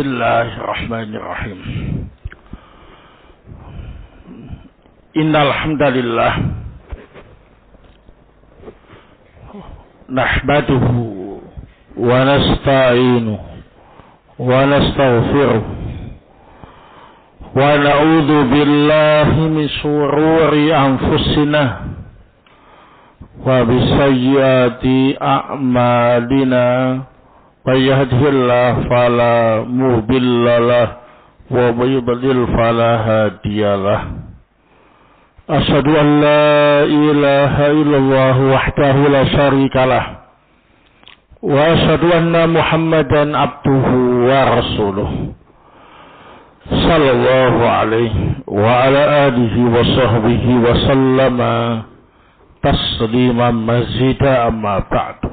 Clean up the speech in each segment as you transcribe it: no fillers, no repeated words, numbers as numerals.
Bismillahirrahmanirrahim. Innal hamdalillah nahmaduhu wa nasta'inuhu wa nastaghfiruh wa na'udzu billahi min shururi anfusina wa bisayyiati a'malina. May yahdihillahu fala mudhillalah wa may yudlil fala hadiyalah. Asyhadu an la ilaha illallah wahdahu la syarikalah wa asyhadu anna Muhammadan abduhu wa rasuluh sallallahu alaihi wa ala alihi wa sahbihi wa sallama tasliman mazida amma ba'du.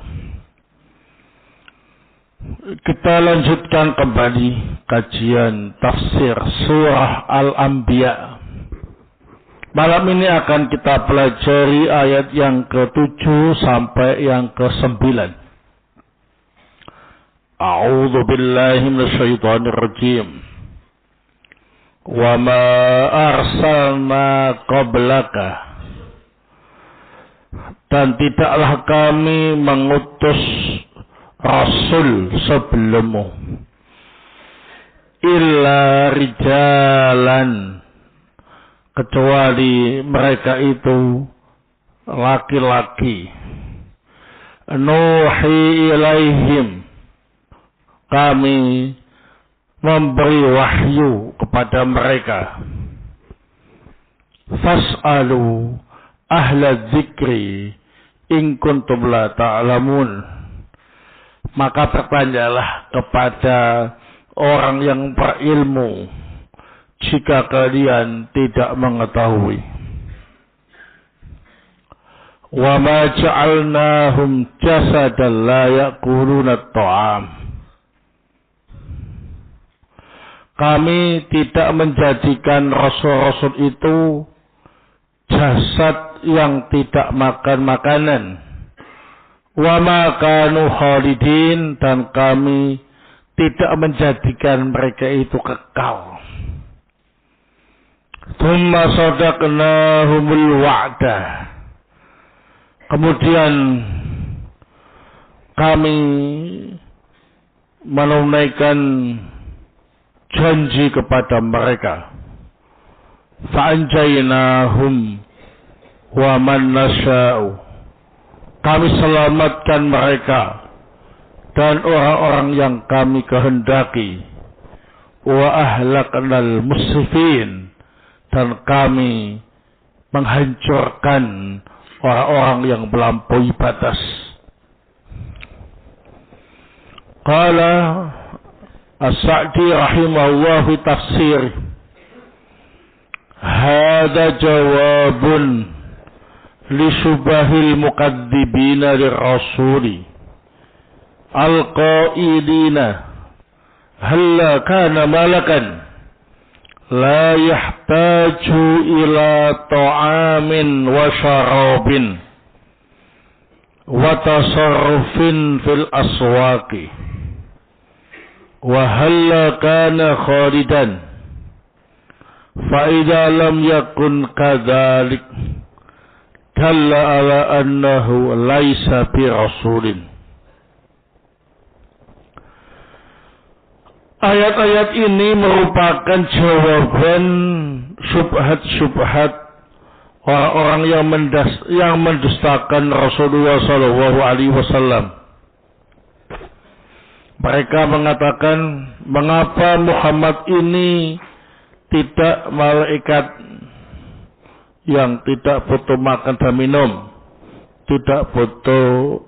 Kita lanjutkan kembali kajian tafsir surah Al-Anbiya. Malam ini akan kita pelajari ayat yang ke-7 sampai yang ke-9. A'udzu billahi minasyaitonir rajim. Wa ma arsalna qablaka, dan tidaklah kami mengutus Rasul sebelummu illa rijalan, kecuali mereka itu laki-laki. Nuhi ilaihim, kami memberi wahyu kepada mereka. Fas'alu ahla dzikri in kuntum la ta'lamun, maka bertanyalah kepada orang yang berilmu jika kalian tidak mengetahui. Wa ma ja'alnahum jasadan la ya'kuluna at-ta'am, kami tidak menjadikan rasul-rasul itu jasad yang tidak makan makanan. Wa ma kanu khalidin, dan kami tidak menjadikan mereka itu kekal. Tsumma sadaqnahumul wa'da, kemudian kami menunaikan janji kepada mereka. Fa'anjaynahum wa man nasya'u, kami selamatkan mereka dan orang-orang yang kami kehendaki. Wa ahlaknal musrifin, dan kami menghancurkan orang-orang yang melampaui batas. Qala As-Sa'di rahimahullah fi tafsir, hadza jawabun li syubahil mukadzibina lirrasuli al-qailina halla kana malakan la yahtaju ila ta'amin wa syarabin wa tasarrufin fil aswaqi wa halla kana khalidan fa idza lam yakun kadzalik dalla ala annahu laisa bi rasulin. Ayat-ayat ini merupakan jawaban syubhat-syubhat orang-orang yang mendustakan Rasulullah sallallahu alaihi wasallam. Mereka mengatakan, mengapa Muhammad ini tidak malaikat yang tidak butuh makan dan minum, tidak butuh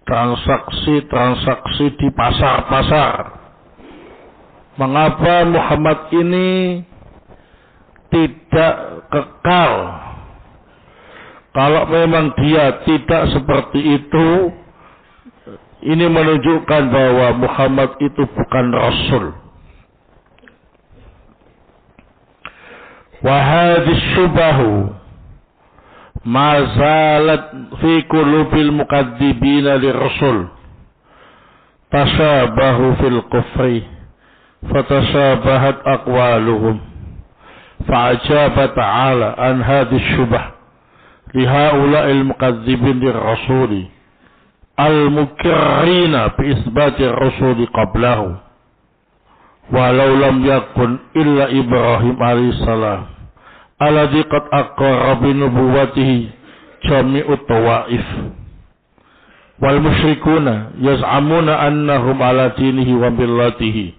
transaksi di pasar-pasar. Mengapa Muhammad ini tidak kekal? Kalau memang dia tidak seperti itu, ini menunjukkan bahwa Muhammad itu bukan Rasul. Wa hadhihi syubahu ma zalat fi qulubil mukadzibina lirrasul tashabahu fil kufri fatashabahat aqwaluhum fa'ajaba ta'ala an hadhihi syubah lihaula'il muqadzibin lirrasuli al-mukirrina bi isbati rasuli qablahu walau lam yakun illa Ibrahim alaihissalam alladhi qad aqarra bi nubuwwatihi jami'ut tawaif wal musyrikuna yaz'amuna annahum ala dinihi wa millatihi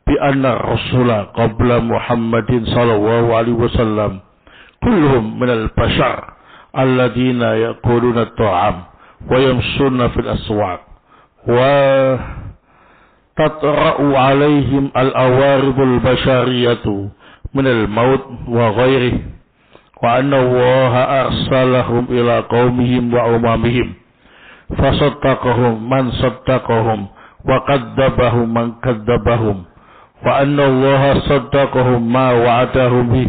bi anna rasula qabla Muhammadin sallallahu alaihi wasallam kulluhum minal bashar alladhina yaquluna at-ta'am wa yamshuna fil aswaq wa tatra'u alaihim al-awaridul bashariyatu minal maut wa ghairihi wa anna Allaha arsalahum ila qaumihim wa umamihim fasaddaqahum man saddaqahum wa kadzdzabahum man kadzdzabahum wa anna Allaha saddaqahum ma wa'adahum bih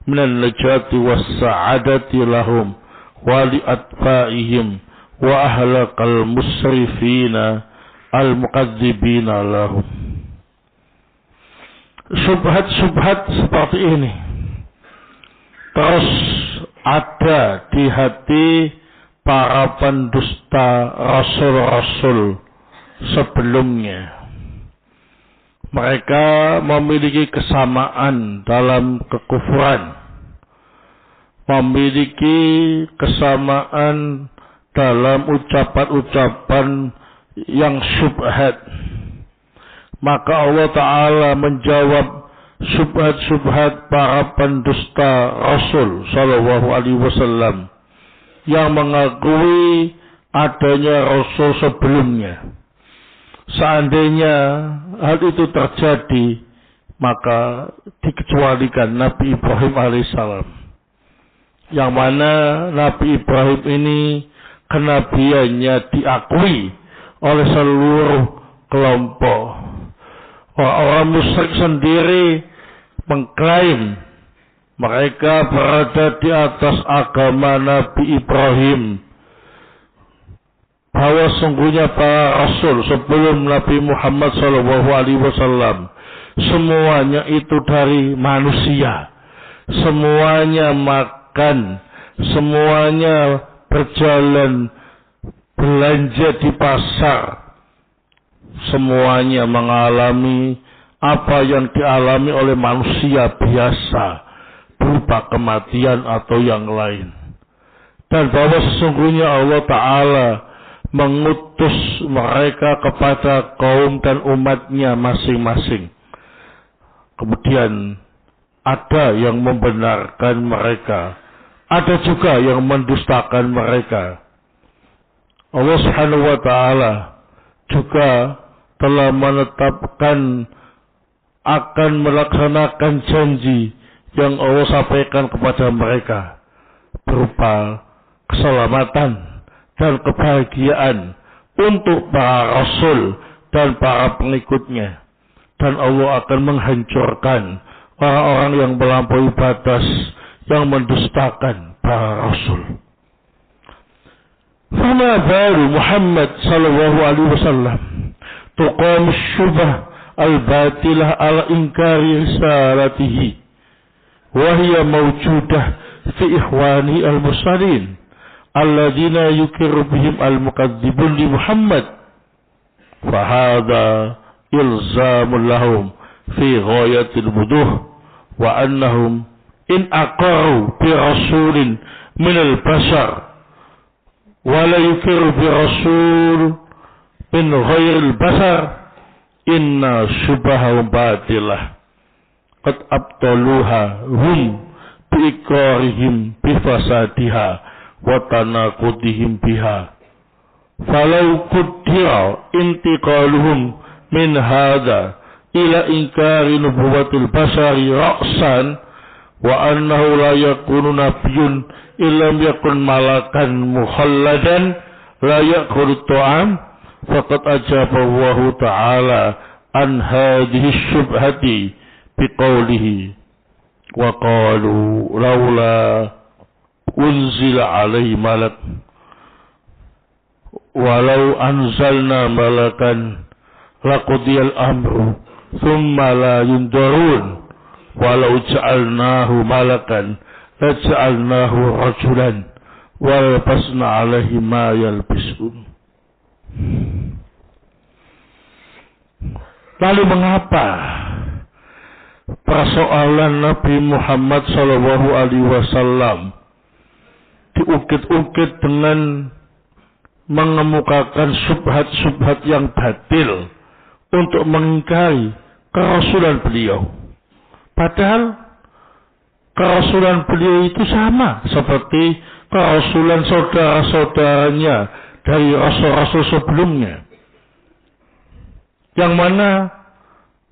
minan najati was sa'adati lahum wa li atba'ihim wa ahlaqal musrifina al muqadzibina lahum. Subhat-subhat seperti ini terus ada di hati para pendusta rasul-rasul sebelumnya. Mereka memiliki kesamaan dalam kekufuran, memiliki kesamaan dalam ucapan-ucapan yang syubhat. Maka Allah Ta'ala menjawab syubhat-syubhat para pendusta Rasul Sallallahu Alaihi Wasallam yang mengakui adanya Rasul sebelumnya. Seandainya hal itu terjadi, maka dikecualikan Nabi Ibrahim alaihissalam. Yang mana Nabi Ibrahim ini kenabiannya diakui oleh seluruh kelompok. Orang musyrik sendiri mengklaim mereka berada di atas agama Nabi Ibrahim, bahwa sungguhnya para rasul sebelum Nabi Muhammad SAW semuanya itu dari manusia, semuanya makan, semuanya berjalan belanja di pasar, semuanya mengalami apa yang dialami oleh manusia biasa berupa kematian atau yang lain, dan bahwa sesungguhnya Allah Ta'ala mengutus mereka kepada kaum dan umatnya masing-masing. Kemudian ada yang membenarkan mereka, ada juga yang mendustakan mereka. Allah Subhanahu wa Ta'ala juga telah menetapkan akan melaksanakan janji yang Allah sampaikan kepada mereka berupa keselamatan dan kebahagiaan untuk para rasul dan para pengikutnya, dan Allah akan menghancurkan orang-orang yang melampaui batas, yang mendustakan para rasul. Fama baru Muhammad sallallahu alaihi wasallam tuqam syubah al-batilah ala inkari risalatihi wa hiya mawjudah fi ikhwani al-muslimin alladzina yukirru bihim al-muqadzibun li Muhammad, fahadha ilzamun lahum fi ghayatil wuduh wa annahum in aqarru bi rasulin min al-bashar wa la yukirru bi rasul min ghairil bashar inna syubahahum batilah qad abtaluha hum bi iqrarihim bi fasadiha wa tanaqudihim biha falau qaddara intiqaluhum min hadha ila inkari nubuwatil basari ra'san wa annahu la yakunu nabiyyun illam yakun malakan mukhalladan la ya'kulu ta'am faqad ajaba Allah ta'ala an hadhihi syubhati biqaulihi wa qalu laula unzila alaihi malak walau anzalna malakan laqudiyal amru thumma la yundarun walau ja'alnahu malakan la ja'alnahu rajulan walbasna alaihi ma yalbisun. Lalu mengapa persoalan Nabi Muhammad sallallahu alaihi wasallam diukit-ukit dengan mengemukakan subhat-subhat yang batil untuk mengingkari kerasulan beliau? Padahal kerasulan beliau itu sama seperti kerasulan saudara-saudaranya dari rasul-rasul sebelumnya, yang mana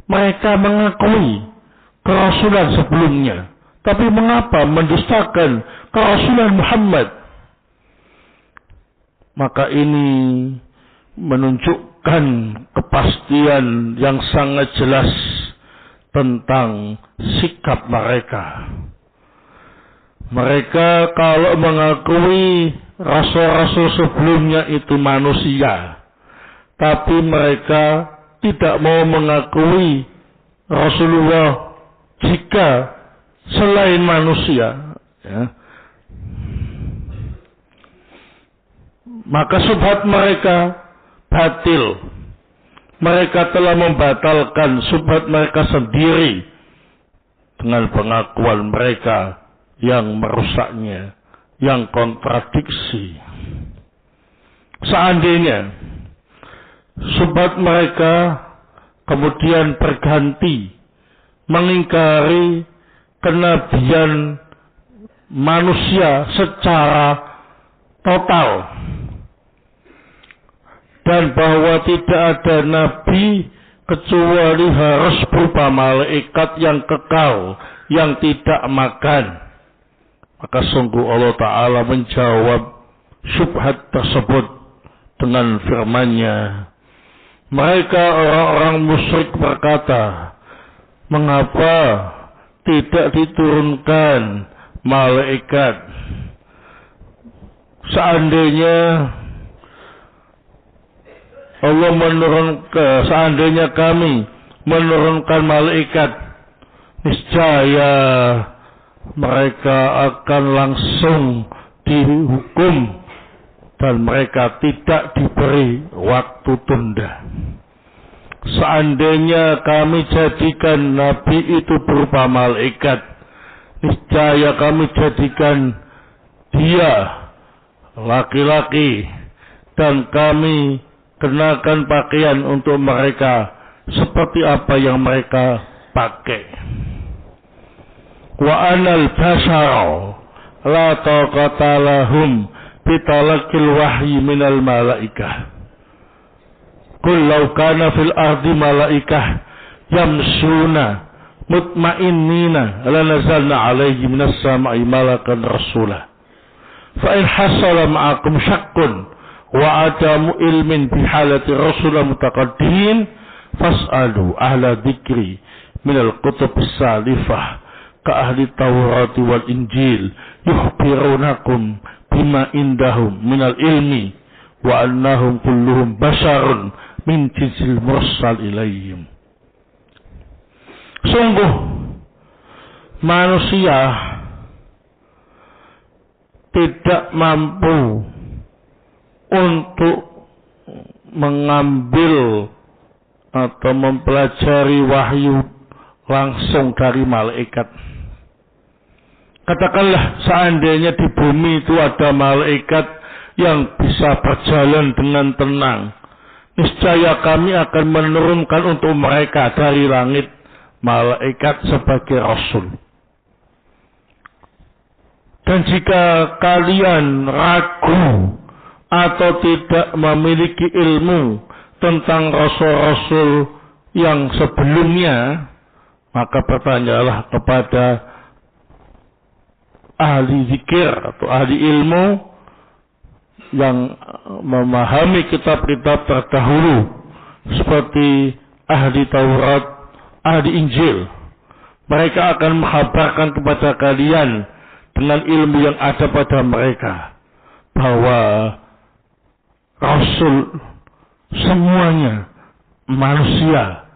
mereka mengakui kerasulan sebelumnya, tapi mengapa mendustakan kerasulan Muhammad? Maka ini menunjukkan kepastian yang sangat jelas tentang sikap mereka. Mereka kalau mengakui rasul-rasul sebelumnya itu manusia, tapi mereka tidak mau mengakui Rasulullah jika selain manusia, ya. Maka subhat mereka batil. Mereka telah membatalkan subhat mereka sendiri dengan pengakuan mereka yang merusaknya, yang kontradiksi. Seandainya subhat mereka kemudian berganti mengingkari kenabian manusia secara total, dan bahwa tidak ada nabi kecuali harus berupa malaikat yang kekal, yang tidak makan, maka sungguh Allah Ta'ala menjawab syubhat tersebut dengan firman-Nya. Mereka orang-orang musyrik berkata, mengapa tidak diturunkan malaikat? Seandainya kami menurunkan malaikat, niscaya mereka akan langsung dihukum dan mereka tidak diberi waktu tunda. Seandainya kami jadikan nabi itu berupa malaikat, niscaya kami jadikan dia laki-laki dan kami kenakan pakaian untuk mereka seperti apa yang mereka pakai. Wa anal basharu la taqata lahum bitalaqil wahyi minal malaikah. Qul law kana fil ardi malaikah yamshuna mutmainnina lanazalna alaihi minas sama'i malakan rasula. Fa in hasala ma'akum syakkun wa adamu ilmin bihalati rasulullah mutaqaddimin fas'alu ahla dzikri minal kutubis salifah ka ahli Taurat wal Injil yukhbirunakum bima indahum minal ilmi wa annahum kulluhum basharun min jinsil mursal ilaihim. Sungguh manusia tidak mampu untuk mengambil atau mempelajari wahyu langsung dari malaikat. Katakanlah seandainya di bumi itu ada malaikat yang bisa berjalan dengan tenang, niscaya kami akan menurunkan untuk mereka dari langit malaikat sebagai rasul. Dan jika kalian ragu atau tidak memiliki ilmu tentang rasul-rasul yang sebelumnya, maka bertanyalah kepada ahli zikir atau ahli ilmu yang memahami kitab-kitab terdahulu seperti ahli Taurat, ahli Injil. Mereka akan menghabarkan kepada kalian dengan ilmu yang ada pada mereka bahwa Rasul semuanya manusia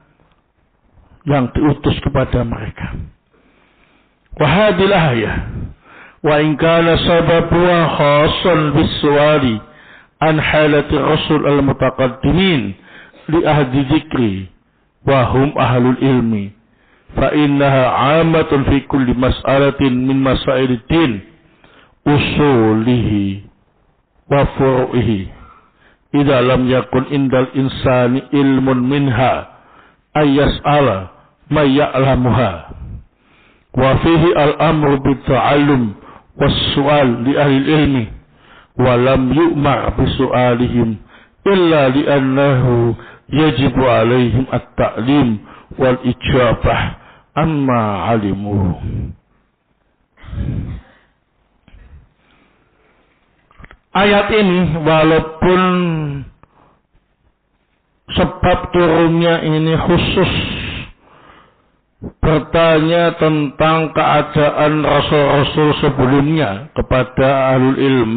yang diutus kepada mereka. Wa hadhihi al-ayah wa in kana sababuha khassan bis-su'ali an halati rasul al-mutaqaddimin li ahli dzikri wa hum ahlul ilmi fa innaha 'ammatun fi kulli mas'alatin min masailid din usulihi wa furu'ihi idza lam yakun indal insani ilmun minha ay yas'ala ma ya'lamuha wa fihi al-amru bit-ta'allum was-su'al li ahli ilmi wa lam yu'mar bi-su'alihim illa li'annahu yajibu 'alaihim at-ta'lim wal ijabah amma 'alimu. Ayat ini walaupun sebab turunnya ini khusus bertanya tentang keadaan rasul-rasul sebelumnya kepada ahlul ilm,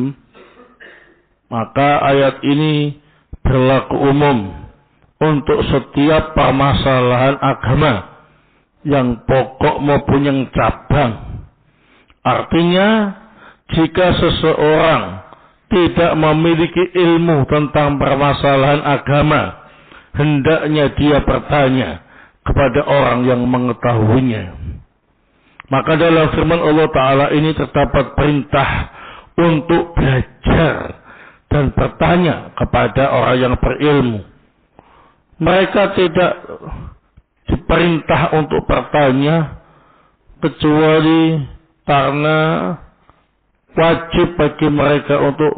maka ayat ini berlaku umum untuk setiap permasalahan agama yang pokok maupun yang cabang. Artinya, jika seseorang tidak memiliki ilmu tentang permasalahan agama, hendaknya dia bertanya kepada orang yang mengetahuinya. Maka dalam firman Allah Ta'ala ini terdapat perintah untuk belajar dan bertanya kepada orang yang berilmu. Mereka tidak diperintah untuk bertanya kecuali karena wajib bagi mereka untuk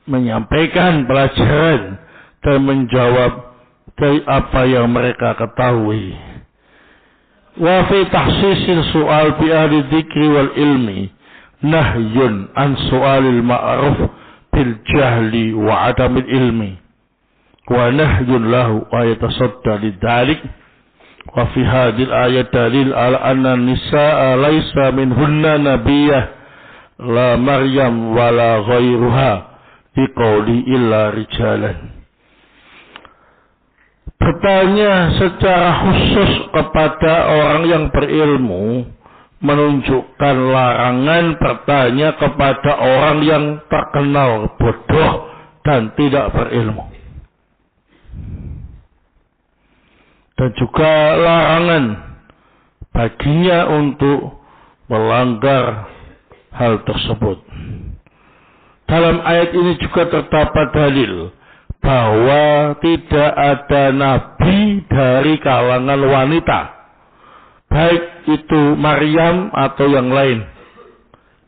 menyampaikan pelajaran dan menjawab dari apa yang mereka ketahui. Wa fi tahsisil su'al bi ahli dzikri wal ilmi nahyun an su'alil ma'ruf bil jahli wa adamil ilmi wa nahyun lahu wa yatasadda lidzalik. Wa fi hadhil ayat dalil ala anna nisaa laisa minhunna nabiyyah la Maryam wala ghairuha biqauli illa rijalan. Bertanya secara khusus kepada orang yang berilmu menunjukkan larangan bertanya kepada orang yang terkenal bodoh dan tidak berilmu. Dan juga larangan baginya untuk melanggar hal tersebut. Dalam ayat ini juga terdapat dalil bahwa tidak ada nabi dari kalangan wanita, baik itu Maryam atau yang lain.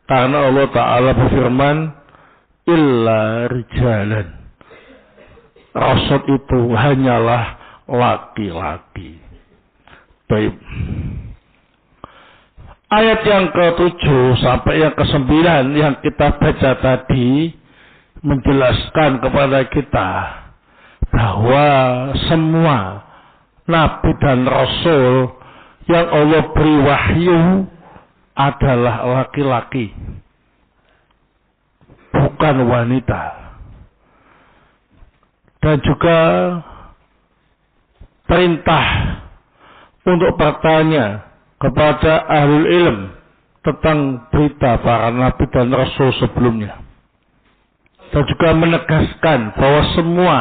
Karena Allah Ta'ala berfirman, illa rijalan. Rasul itu hanyalah laki-laki. Baik. Ayat yang ke-7 sampai yang ke-9 yang kita baca tadi menjelaskan kepada kita bahwa semua nabi dan rasul yang Allah beri wahyu adalah laki-laki, bukan wanita. Dan juga perintah untuk bertanya kepada ahlul ilm tentang berita para nabi dan rasul sebelumnya. Dan juga menegaskan bahwa semua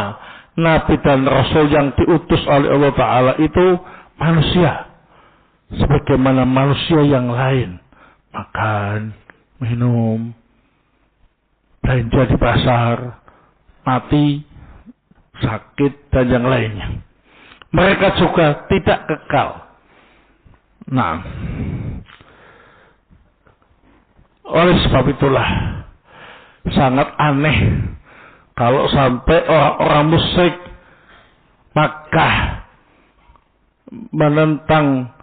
nabi dan rasul yang diutus oleh Allah Ta'ala itu manusia, sebagaimana manusia yang lain. Makan, minum, belanja di pasar, mati, sakit, dan yang lainnya. Mereka juga tidak kekal. Nah, oleh sebab itulah sangat aneh kalau sampai orang-orang musyrik Makkah menentang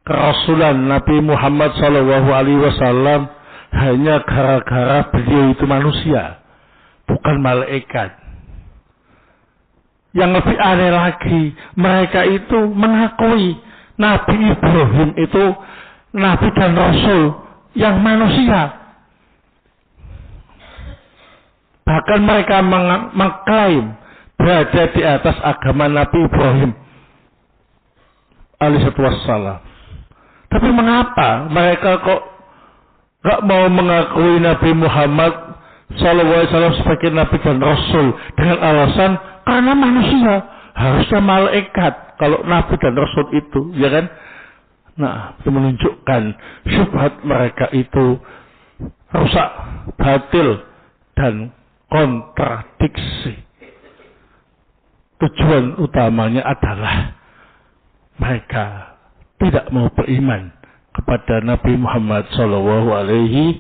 kerasulan Nabi Muhammad SAW hanya gara-gara beliau itu manusia, bukan malaikat. Yang lebih aneh lagi, mereka itu mengakui Nabi Ibrahim itu Nabi dan Rasul yang manusia. Bahkan mereka mengklaim berada di atas agama Nabi Ibrahim. alaihi wassalam. Tapi mengapa mereka kok gak mau mengakui Nabi Muhammad sallallahu alaihi wasallam sebagai Nabi dan Rasul dengan alasan karena manusia, harusnya malaikat kalau Nabi dan Rasul itu, ya kan? Nah, itu menunjukkan syubhat mereka itu rusak, batil, dan kontradiksi. Tujuan utamanya adalah mereka tidak mau beriman kepada Nabi Muhammad sallallahu alaihi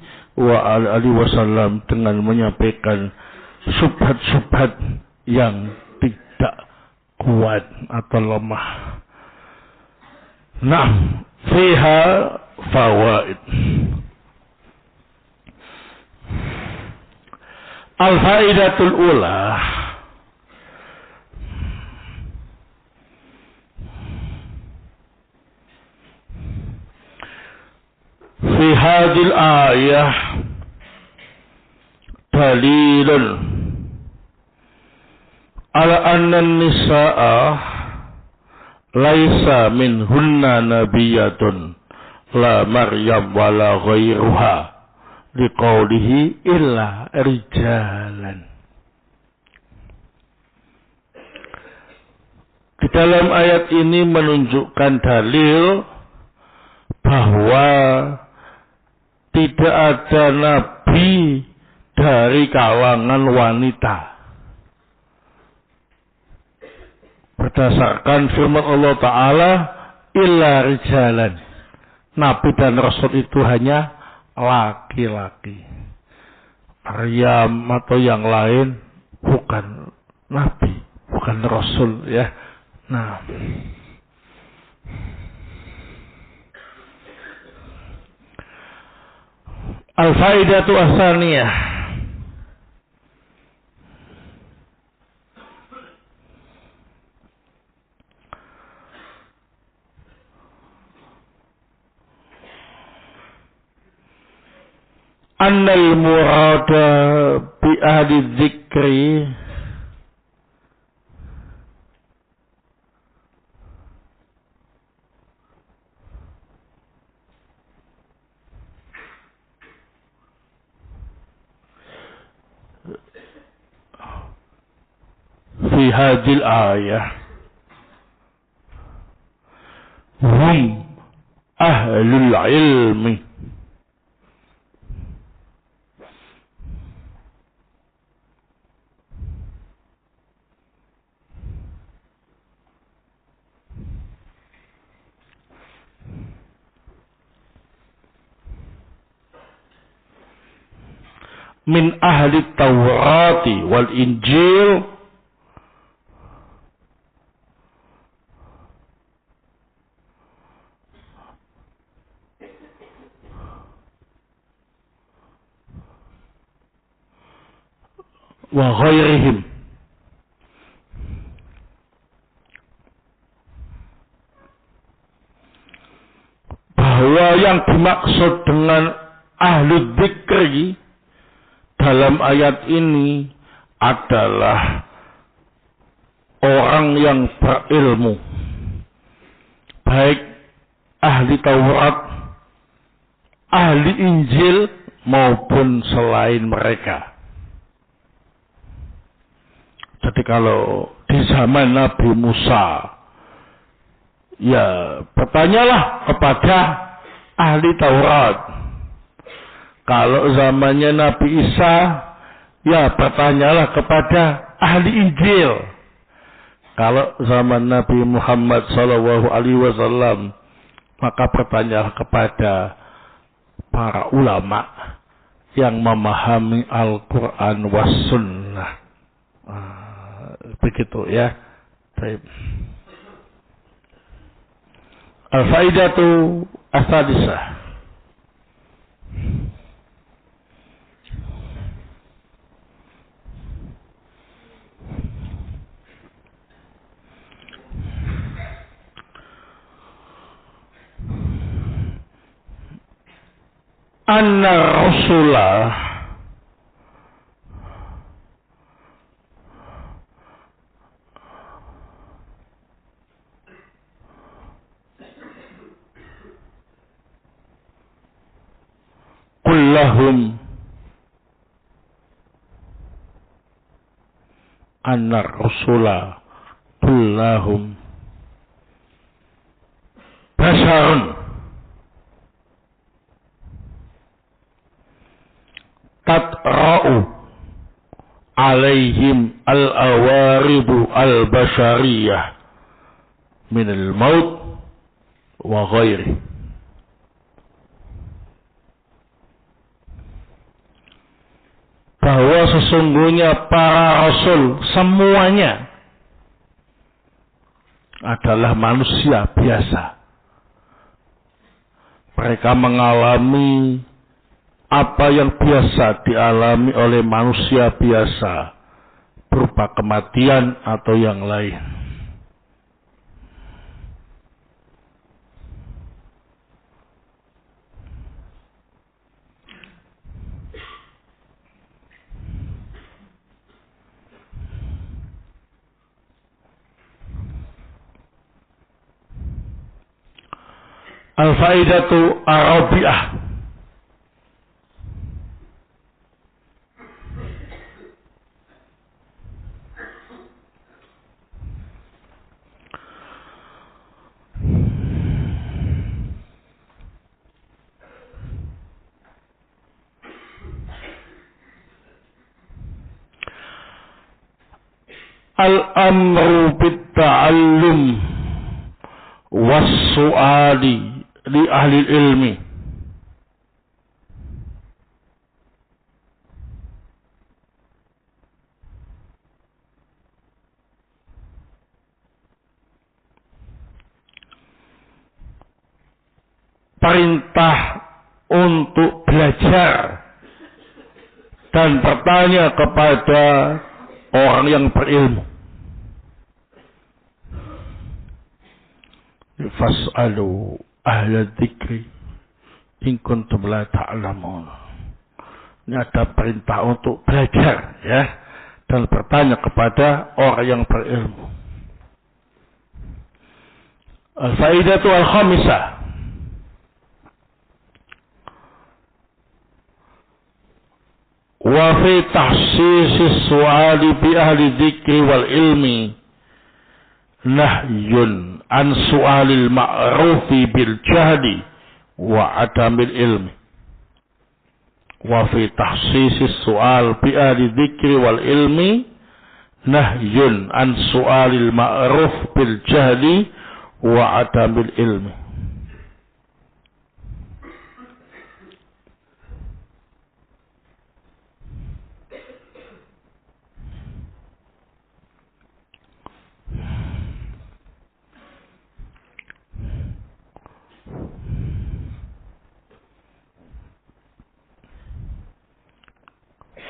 wasallam dengan menyampaikan syubhat-syubhat yang tidak kuat atau lemah. Nah, fiha fawaid. Al-faidatul ula, fi hadhil ayah dalilun ala anna an-nisaa laisa minhunna nabiyyatun la Maryam wala ghairuha liqaulihi illa rijalan. Di dalam ayat ini menunjukkan dalil bahwa tidak ada nabi dari kalangan wanita. Berdasarkan firman Allah Ta'ala, illa rijalan. Nabi dan Rasul itu hanya laki-laki. Maryam atau yang lain bukan Nabi, bukan Rasul, ya. Nah, al-faidatu as-saniyah, annal murada bi ahli dzikri fi hadhil ayah hum ahlul ilmi min ahli Taurati wal Injil wa ghairihim, bahwa yang dimaksud dengan ahli dzikri dalam ayat ini adalah orang yang berilmu, baik ahli Taurat, ahli Injil maupun selain mereka. Jadi kalau di zaman Nabi Musa, ya bertanyalah kepada ahli Taurat. Kalau zamannya Nabi Isa, ya bertanyalah kepada ahli Injil. Kalau zaman Nabi Muhammad sallallahu alaihi wasallam, maka bertanyalah kepada para ulama yang memahami Al-Quran was Sunnah. Begitu ya. Baik. Al-faidatu as-sadisah. Anna Rasulah lahum anna rusula kullahum basharun tatra'u alaihim al-awaridu al-bashariyah minal maut wa ghairi. Bahwa sesungguhnya para rasul semuanya adalah manusia biasa. Mereka mengalami apa yang biasa dialami oleh manusia biasa, berupa kematian atau yang lain. Al-faidatu ar-rabi'ah. Al-amru bit-ta'allum was-su'ali li ahli ilmi. Perintah untuk belajar dan bertanya kepada orang yang berilmu. Fas'alu ahla dzikri in kuntum la ta'lamun. Ini ada perintah untuk belajar, ya, dan bertanya kepada orang yang berilmu. Al-faidatu al-khamisah. Wa fi tahsis su'ali bi ahli dzikri wal ilmi nahyun an su'alil ma'rufi bil jahli wa adamil ilmi. Wa fi tahsis su'al bi ahli dzikri wal ilmi nahyun an su'alil ma'ruf bil jahli wa adamil ilmi.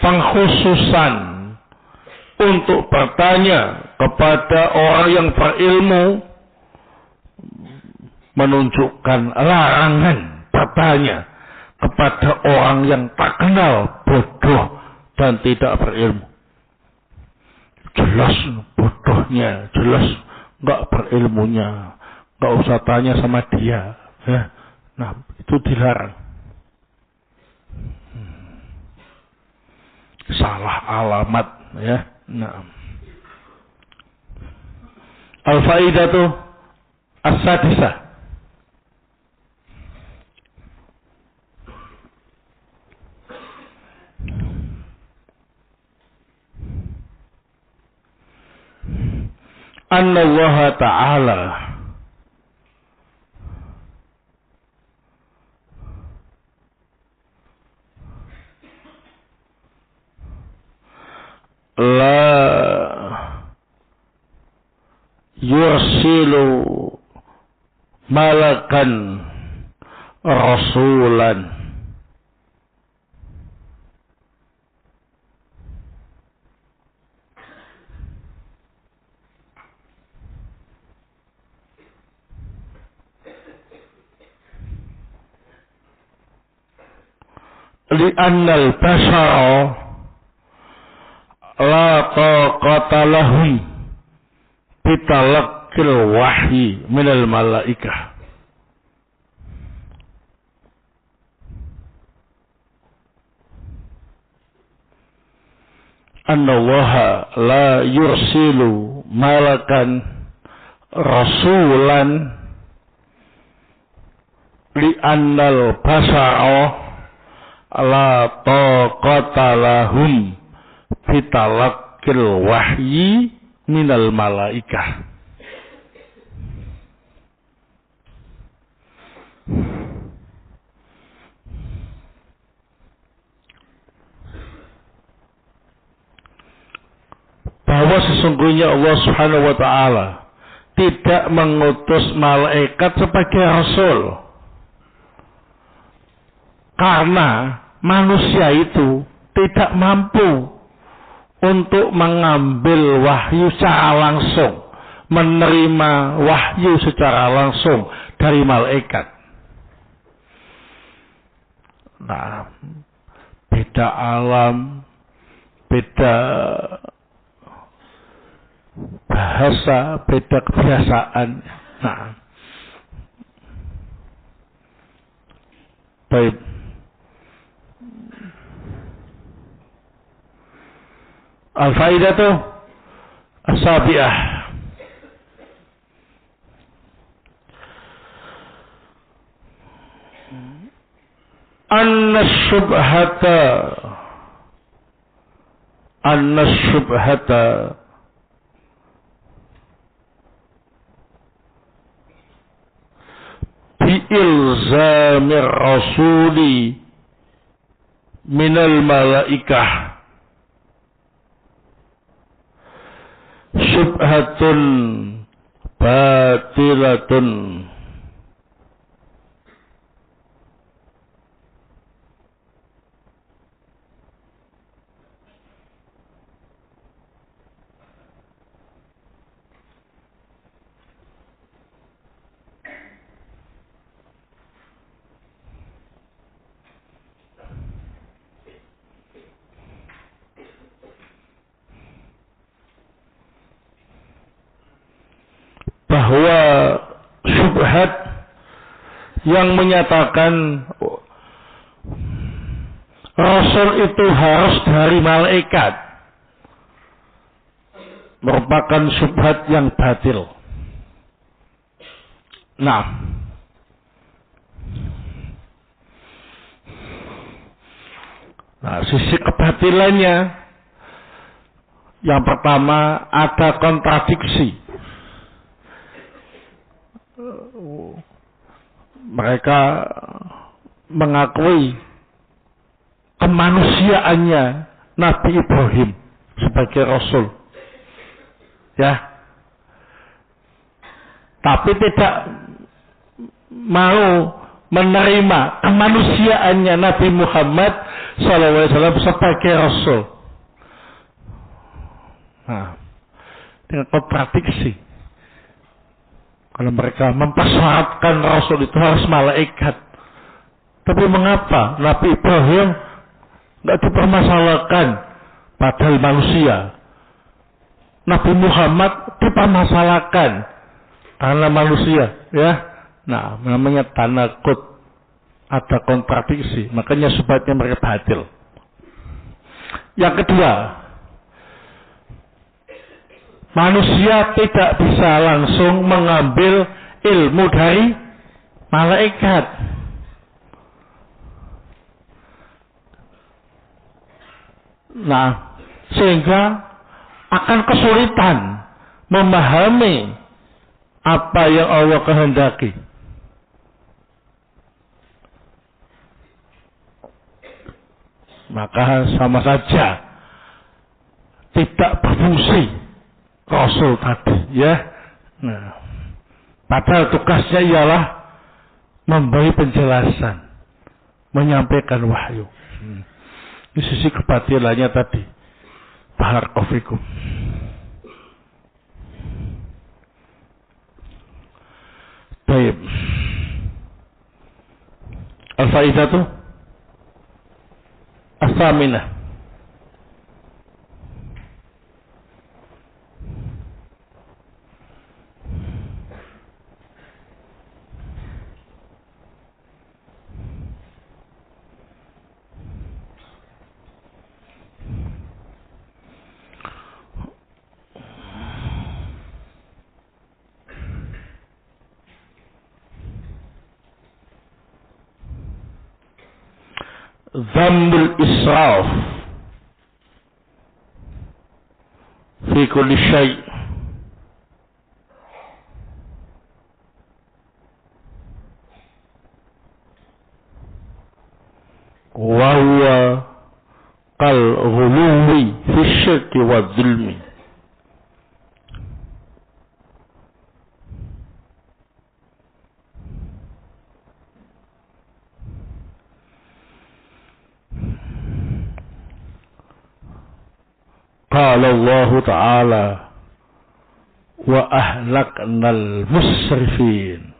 Pengkhususan untuk bertanya kepada orang yang berilmu menunjukkan larangan bertanya kepada orang yang tak kenal, bodoh dan tidak berilmu. Jelas bodohnya, jelas enggak berilmunya, enggak usah tanya sama dia, ya. Nah, itu dilarang. Salah alamat, ya. Nah. Al-faidatu as-sadisah. Anna Allah Ta'ala la yursilu malakan rasulan li'annal bashara la taqata lahum bitalaqqil wahyi minal malaikah. annallaha la yursilu malakan rasulan li annal basara la taqata lahum bitalaqqil wahyi minal malaikah. Bahwa sesungguhnya Allah Subhanahu wa taala tidak mengutus malaikat sebagai rasul. Karena manusia itu tidak mampu untuk mengambil wahyu secara langsung, menerima wahyu secara langsung dari malaikat. Nah, beda alam, beda bahasa, beda kebiasaan. Nah, baik. Al-faidatu as-sabi'ah. Anna syubhata bi'ilzamir rasuli minal malaikah syubhatun batilatun. Bahwa syubhat yang menyatakan Rasul itu harus dari malaikat merupakan syubhat yang batil. Nah, sisi kebatilannya yang pertama ada kontradiksi. Mereka mengakui kemanusiaannya Nabi Ibrahim sebagai Rasul, ya, tapi tidak mau menerima kemanusiaannya Nabi Muhammad SAW sebagai Rasul. Nah, dengan kontradiksi. Kalau mereka mempersyaratkan Rasul itu harus malaikat. Tapi mengapa Nabi Ibrahim tidak dipermasalahkan padahal manusia? Nabi Muhammad dipermasalahkan karena manusia, ya. Nah, namanya tanakut, ada kontradiksi. Makanya sebabnya mereka batil. Yang kedua, manusia tidak bisa langsung mengambil ilmu dari malaikat. Nah, sehingga akan kesulitan memahami apa yang Allah kehendaki. Maka sama saja tidak berfungsi Rasul tadi, ya. Nah, padahal tugasnya ialah memberi penjelasan, menyampaikan wahyu. Ini sisi kebatilannya tadi. Barakallahu fikum. Baik. Al-faidatu as-saminah. Dzambul israf fi kulli syai'. Wa huwa kal ghuluwi fi syirki wa dzulmi. Qala Allah Ta'ala wa ahlaknal musrifin.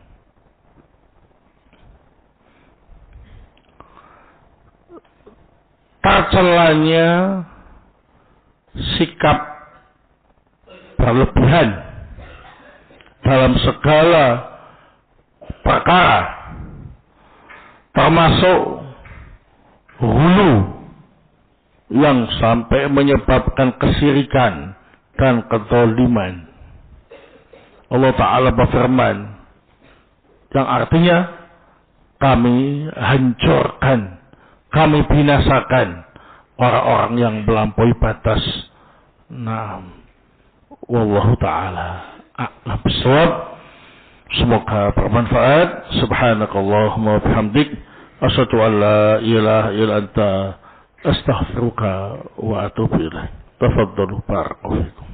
Tercelanya sikap berlebihan dalam segala perkara, termasuk hulu yang sampai menyebabkan kesyirikan dan kezaliman. Allah Ta'ala berfirman, yang artinya kami hancurkan, kami binasakan orang-orang yang melampaui batas. Nah, wallahu ta'ala a'lam bishawab. Semoga bermanfaat. Subhanakallahumma wa bihamdik, asyhadu an la ilaha illa anta astaghfiruka wa atubu ilaik. Tafaddalu, barakallahu fikum.